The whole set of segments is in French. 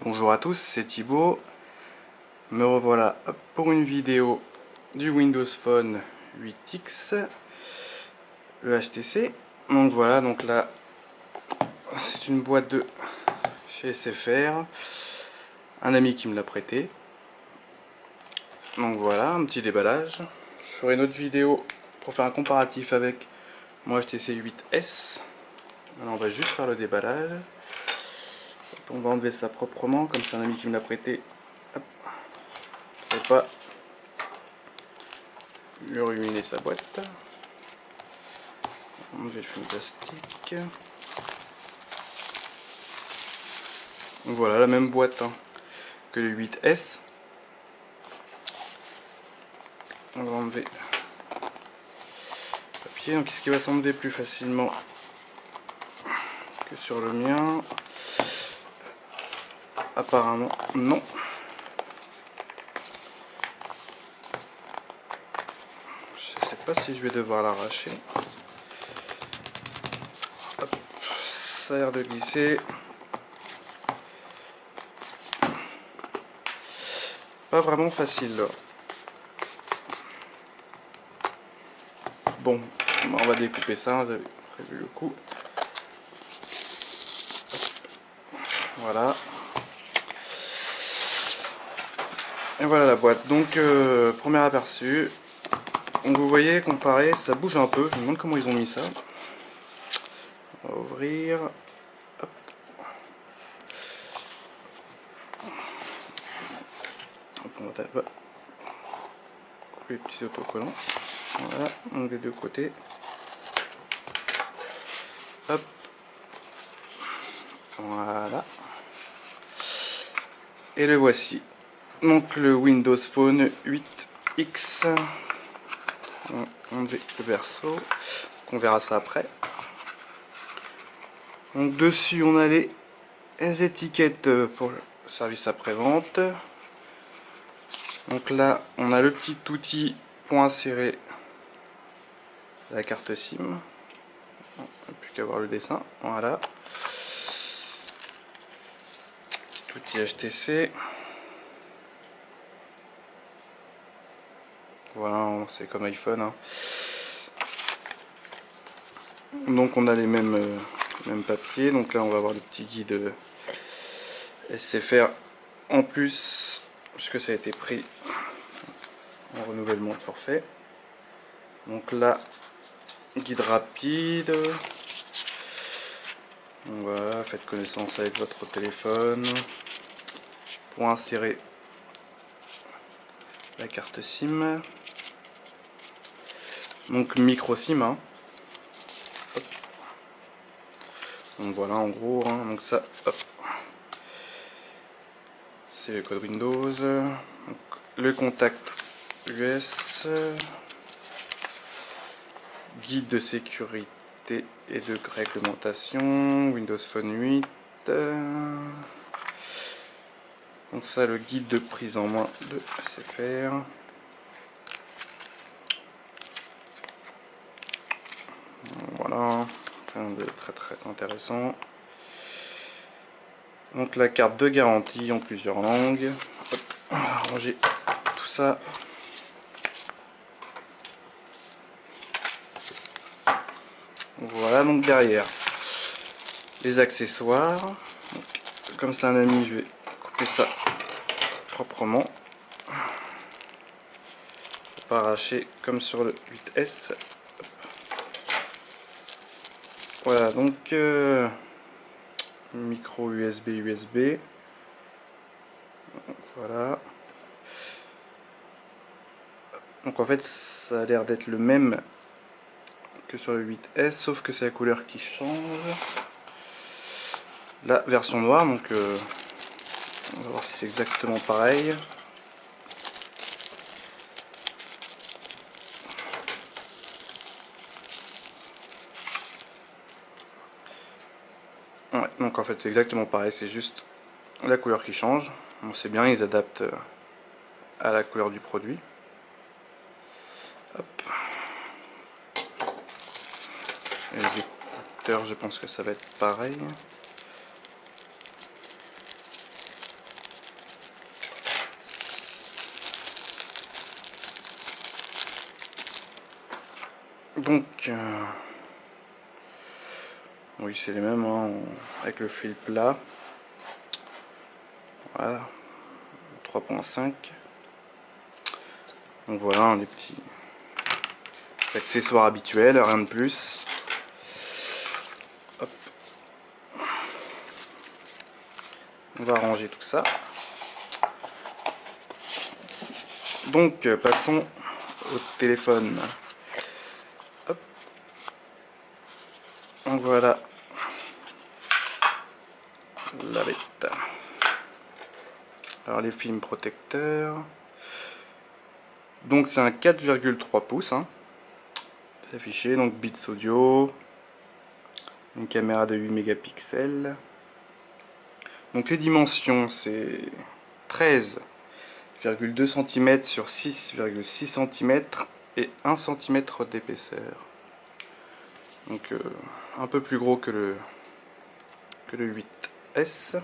Bonjour à tous, c'est Thibaut. Me revoilà pour une vidéo du Windows Phone 8X, le HTC. Donc voilà, donc là, c'est une boîte de chez SFR, un ami qui me l'a prêté. Donc voilà, un petit déballage. Je ferai une autre vidéo pour faire un comparatif avec mon HTC 8S. Alors on va juste faire le déballage. On va enlever ça proprement, comme c'est un ami qui me l'a prêté. Hop. Je ne vais pas lui ruiner sa boîte. Enlever le film plastique. Donc voilà, la même boîte que le 8S. On va enlever le papier. Donc est-ce qu'il va s'enlever plus facilement que sur le mien? Apparemment non. Je sais pas si je vais devoir l'arracher. Ça a l'air de glisser. Pas vraiment facile là. Bon, on va découper ça, j'avais prévu le coup. Voilà. Et voilà la boîte. Donc, premier aperçu. Donc vous voyez, comparé, ça bouge un peu. Je me demande comment ils ont mis ça. On va ouvrir. Hop. Hop, on va couper les petits autocollants. Voilà, donc des deux côtés. Hop. Voilà. Et le voici. Donc le Windows Phone 8X. On enlever le verso. On verra ça après. Donc dessus on a les étiquettes pour le service après-vente. Donc là on a le petit outil pour insérer la carte SIM. Il n'y a plus qu'à voir le dessin. Voilà. Petit outil HTC. Voilà, c'est comme iPhone. Donc on a les mêmes papiers. Donc là on va avoir le petit guide SFR en plus, puisque ça a été pris en renouvellement de forfait. Donc là, guide rapide. Donc voilà, faites connaissance avec votre téléphone pour insérer la carte SIM. Donc micro SIM. Donc voilà en gros, donc ça, c'est le code Windows. Donc, le contact US, guide de sécurité et de réglementation, Windows Phone 8. Donc ça, le guide de prise en main de SFR. Voilà, rien de très intéressant. Donc la carte de garantie en plusieurs langues. Hop, on va ranger tout ça. Voilà, donc derrière les accessoires. Donc, comme c'est un ami, je vais couper ça proprement. Pas arracher comme sur le 8S. Voilà, donc micro USB. Donc, voilà. Donc en fait, ça a l'air d'être le même que sur le 8S, sauf que c'est la couleur qui change. La version noire, donc on va voir si c'est exactement pareil. Ouais, donc en fait c'est exactement pareil, c'est juste la couleur qui change. Bon, c'est bien, ils adaptent à la couleur du produit. Hop. Et les écouteurs, je pense que ça va être pareil. Donc, oui, c'est les mêmes, hein, avec le fil plat. Voilà, 3.5. Donc voilà, les petits accessoires habituels, rien de plus. Hop. On va ranger tout ça. Donc, passons au téléphone. Hop. Donc voilà la bête. Alors les films protecteurs. Donc c'est un 4,3 pouces. Hein. C'est affiché. Donc bits audio. Une caméra de 8 mégapixels. Donc les dimensions c'est 13,2 cm sur 6,6 cm et 1 cm d'épaisseur. Donc un peu plus gros que le 8S.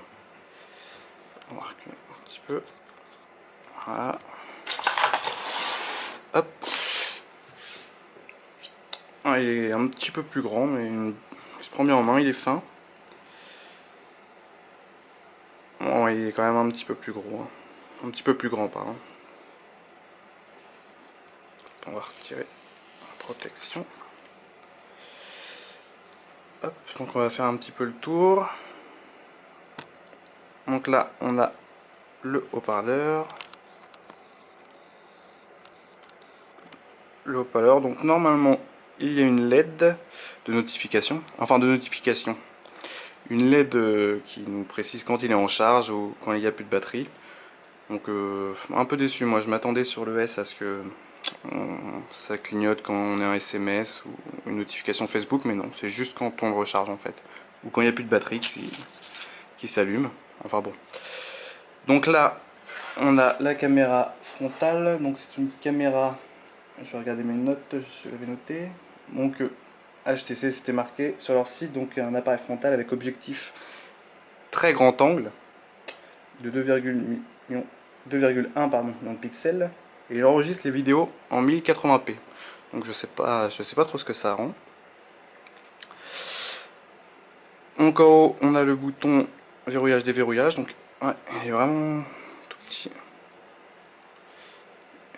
On va reculer un petit peu. Voilà. Hop. Ah, il est un petit peu plus grand, mais il se prend bien en main, il est fin. Bon, il est quand même un petit peu plus gros. Hein. Un petit peu plus grand, pardon. On va retirer la protection. Hop, donc on va faire un petit peu le tour. Donc là, on a le haut-parleur. Le haut-parleur, donc normalement, il y a une LED de notification. Enfin, de notification. Une LED qui nous précise quand il est en charge ou quand il n'y a plus de batterie. Donc un peu déçu, moi je m'attendais sur le S à ce que ça clignote quand on est un SMS ou une notification Facebook, mais non, c'est juste quand on le recharge en fait. Ou quand il n'y a plus de batterie qui s'allume. Enfin bon. Donc là, on a la caméra frontale. Donc c'est une caméra, je vais regarder mes notes, je l'avais noté. Donc HTC c'était marqué sur leur site, donc un appareil frontal avec objectif très grand angle de 2,1 pixels et il enregistre les vidéos en 1080p. Donc je sais pas trop ce que ça rend. Donc en haut on a le bouton verrouillage déverrouillage, donc ouais, il est vraiment tout petit.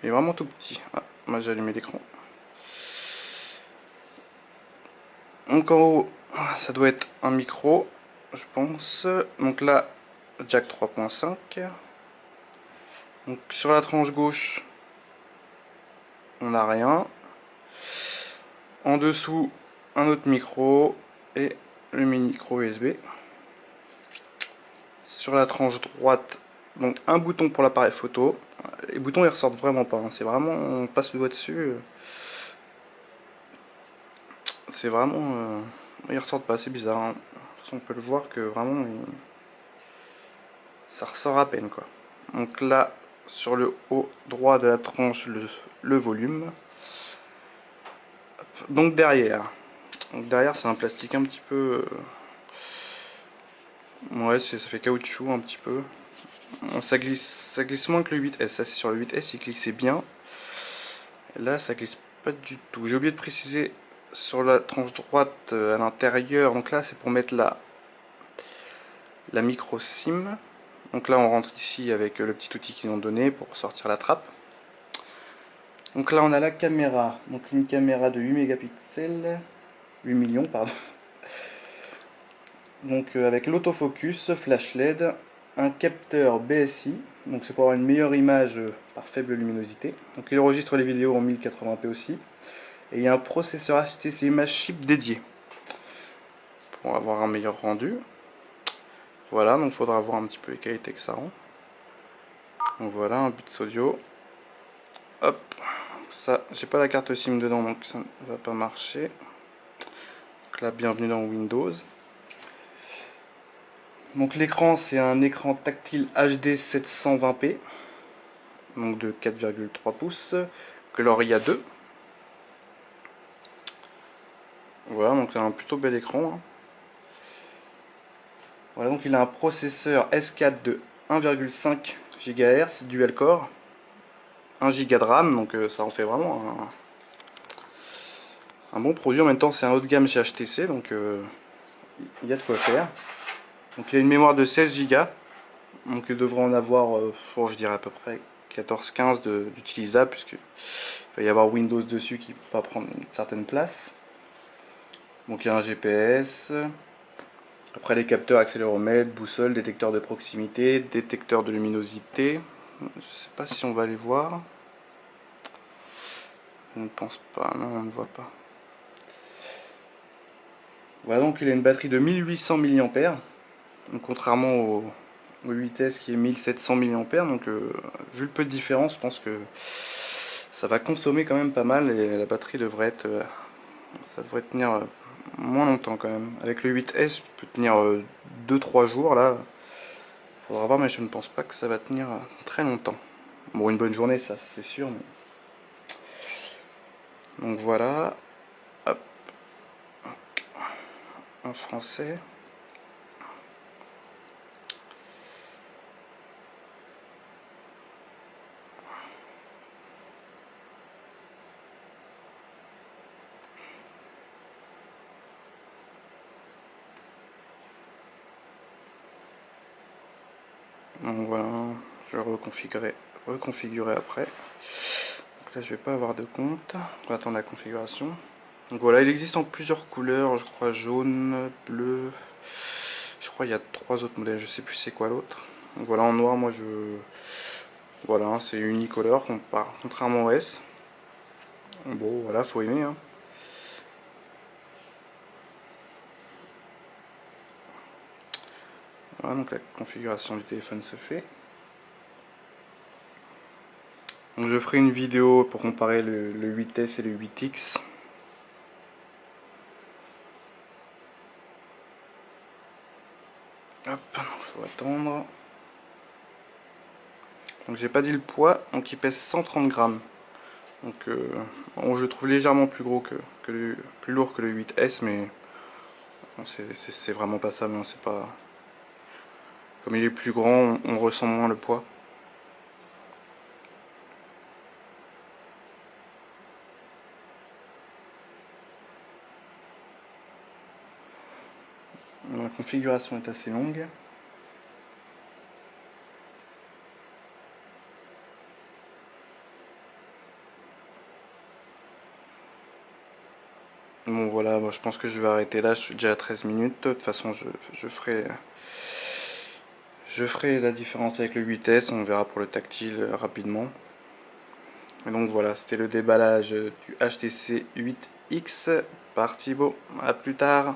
Il est vraiment tout petit. Ah, moi j'ai allumé l'écran. Donc en haut ça doit être un micro, je pense. Donc là jack 3.5. Donc sur la tranche gauche on n'a rien. En dessous un autre micro et le micro USB. Sur la tranche droite, donc un bouton pour l'appareil photo. Les boutons ils ressortent vraiment pas, hein. C'est vraiment, on passe le doigt dessus. C'est vraiment, ils ressortent pas, c'est bizarre. Hein. De toute façon, on peut le voir que vraiment, ça ressort à peine quoi. Donc là, sur le haut droit de la tranche, le volume. Donc derrière, c'est un plastique un petit peu, ouais, ça fait caoutchouc un petit peu. Ça glisse moins que le 8S. Ça c'est sur le 8S, il glissait bien. Et là, ça glisse pas du tout. J'ai oublié de préciser sur la tranche droite à l'intérieur. Donc là, c'est pour mettre la micro SIM. Donc là, on rentre ici avec le petit outil qu'ils ont donné pour sortir la trappe. Donc là, on a la caméra. Donc une caméra de 8 mégapixels. 8 millions, pardon. Donc avec l'autofocus, flash LED, un capteur BSI, donc c'est pour avoir une meilleure image par faible luminosité. Donc il enregistre les vidéos en 1080p aussi. Et il y a un processeur HTC Image Chip dédié pour avoir un meilleur rendu. Voilà, donc il faudra voir un petit peu les qualités que ça rend. Donc voilà, un bits audio. Hop, ça, j'ai pas la carte SIM dedans donc ça ne va pas marcher. Donc là, bienvenue dans Windows. Donc l'écran c'est un écran tactile HD 720p, donc de 4,3 pouces, Gloria 2. Voilà, donc c'est un plutôt bel écran. Hein. Voilà, donc il a un processeur S4 de 1,5 GHz dual core, 1 Go de RAM, donc ça en fait vraiment un bon produit. En même temps, c'est un haut de gamme chez HTC, donc il y a de quoi faire. Donc il y a une mémoire de 16 Go, donc il devrait en avoir, je dirais à peu près 14-15 d'utilisables, puisqu'il va y avoir Windows dessus qui va prendre une certaine place. Donc il y a un GPS, après les capteurs accéléromètre, boussole, détecteur de proximité, détecteur de luminosité. Je sais pas si on va les voir. Je ne pense pas, non, on ne voit pas. Voilà, donc il a une batterie de 1800 mAh, donc contrairement au 8S qui est 1700 mAh, donc vu le peu de différence, je pense que ça va consommer quand même pas mal et la batterie devrait être, ça devrait tenir moins longtemps quand même. Avec le 8S, peut tenir 2-3 jours là, faudra voir, mais je ne pense pas que ça va tenir très longtemps. Bon, une bonne journée, ça c'est sûr. Donc voilà, hop, en français. Donc voilà, je vais reconfigurer après. Donc là je vais pas avoir de compte. On va attendre la configuration. Donc voilà, il existe en plusieurs couleurs, je crois jaune, bleu. Je crois il y a 3 autres modèles, je sais plus c'est quoi l'autre. Donc voilà, en noir, moi je. Voilà, c'est unicolore, contrairement au S. Bon voilà, faut aimer, hein. Voilà, donc la configuration du téléphone se fait. Donc je ferai une vidéo pour comparer le 8S et le 8X. Hop, faut attendre. Donc j'ai pas dit le poids, donc il pèse 130 grammes. Donc bon, je le trouve légèrement plus gros plus lourd que le 8S, mais bon, c'est vraiment pas ça, mais c'est pas. Comme il est plus grand, on ressent moins le poids. La configuration est assez longue. Bon voilà, moi, je pense que je vais arrêter là, je suis déjà à 13 minutes. De toute façon, je ferai la différence avec le 8S, on verra pour le tactile rapidement. Et donc voilà, c'était le déballage du HTC 8X par Thibaut. A plus tard.